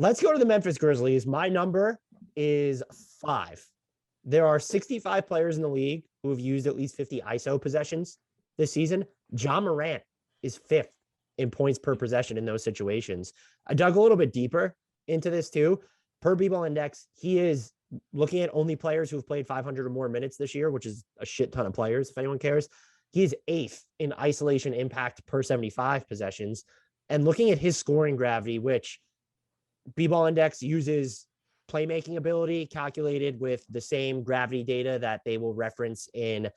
Let's go to the Memphis Grizzlies. My number is 5. There are 65 players in the league who have used at least 50 ISO possessions this season. Morant is 5th in points per possession in those situations. I dug a little bit deeper into this too. Per B-Ball Index, he is looking at only players who have played 500 or more minutes this year, which is a shit ton of players, if anyone cares. He is 8th in isolation impact per 75 possessions. And looking at his scoring gravity, which B-Ball Index uses playmaking ability calculated with the same gravity data that they will reference in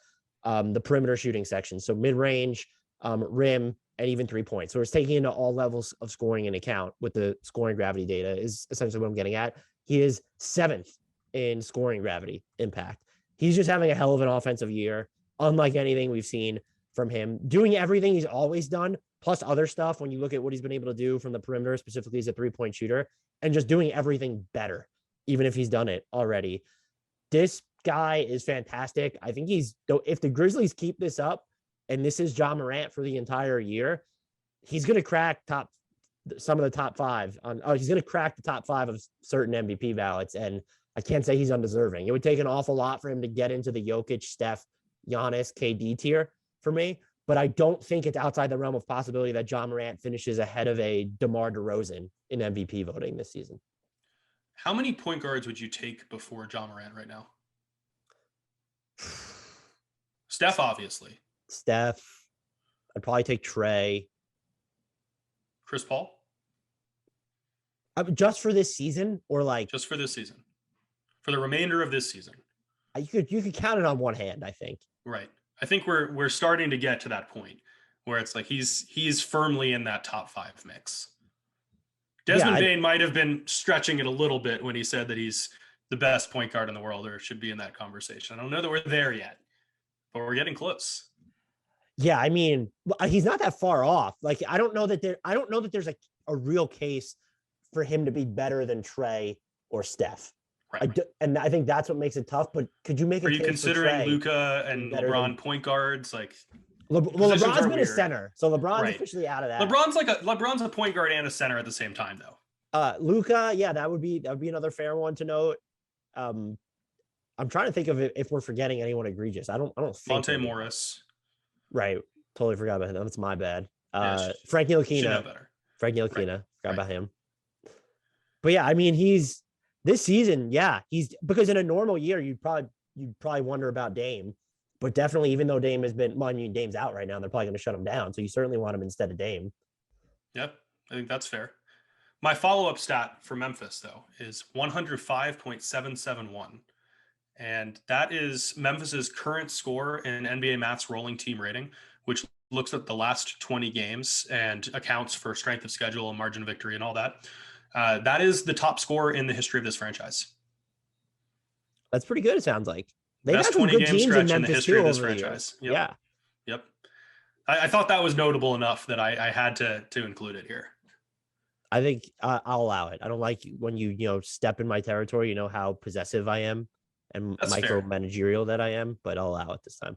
the perimeter shooting section. So mid-range, rim, and even 3 points. So it's taking into all levels of scoring in account with the scoring gravity data is essentially what I'm getting at. He is 7th in scoring gravity impact. He's just having a hell of an offensive year, unlike anything we've seen from him, doing everything he's always done, plus other stuff when you look at what he's been able to do from the perimeter, specifically as a 3-point shooter, and just doing everything better, even if he's done it already. This guy is fantastic. I think if the Grizzlies keep this up, and this is Ja Morant for the entire year, he's going to crack some of the top 5. He's going to crack the top 5 of certain MVP ballots, and I can't say he's undeserving. It would take an awful lot for him to get into the Jokic, Steph, Giannis, KD tier for me, but I don't think it's outside the realm of possibility that Ja Morant finishes ahead of a DeMar DeRozan in MVP voting this season. How many point guards would you take before Ja Morant right now? Steph, obviously. Steph. I'd probably take Trey. Chris Paul? Just for this season, or like just for this season, for the remainder of this season. You could count it on one hand, I think. Right. I think we're starting to get to that point where it's like he's firmly in that top 5 mix. Desmond Bane might have been stretching it a little bit when he said that he's the best point guard in the world or should be in that conversation. I don't know that we're there yet, but we're getting close. Yeah, I mean, he's not that far off. Like, I don't know that there's a real case for him to be better than Trey or Steph. Right. And I think that's what makes it tough. But could you make a case? Are you considering Luka and LeBron point guards? Like, LeBron's been a center, so LeBron's officially out of that. LeBron's a point guard and a center at the same time, though. Luka, yeah, that would be another fair one to note. I'm trying to think of if we're forgetting anyone egregious. I don't think Monte Morris. Right. Totally forgot about him. That's my bad. Frank Ntilikina. Frank Ntilikina. Forgot about him. But yeah, I mean, this season, he's because in a normal year, you'd probably wonder about Dame. But definitely, even though Dame has been, Dame's out right now, they're probably going to shut him down. So you certainly want him instead of Dame. Yep. I think that's fair. My follow-up stat for Memphis, though, is 105.771. And that is Memphis's current score in NBA Math's rolling team rating, which looks at the last 20 games and accounts for strength of schedule and margin of victory and all that. That is the top score in the history of this franchise. That's pretty good, it sounds like. They've best 20-game stretch in the history of this franchise. Yep. Yeah. Yep. I thought that was notable enough that I had to include it here. I think I'll allow it. I don't like when you step in my territory, how possessive I am and micromanagerial that I am, but I'll allow it this time.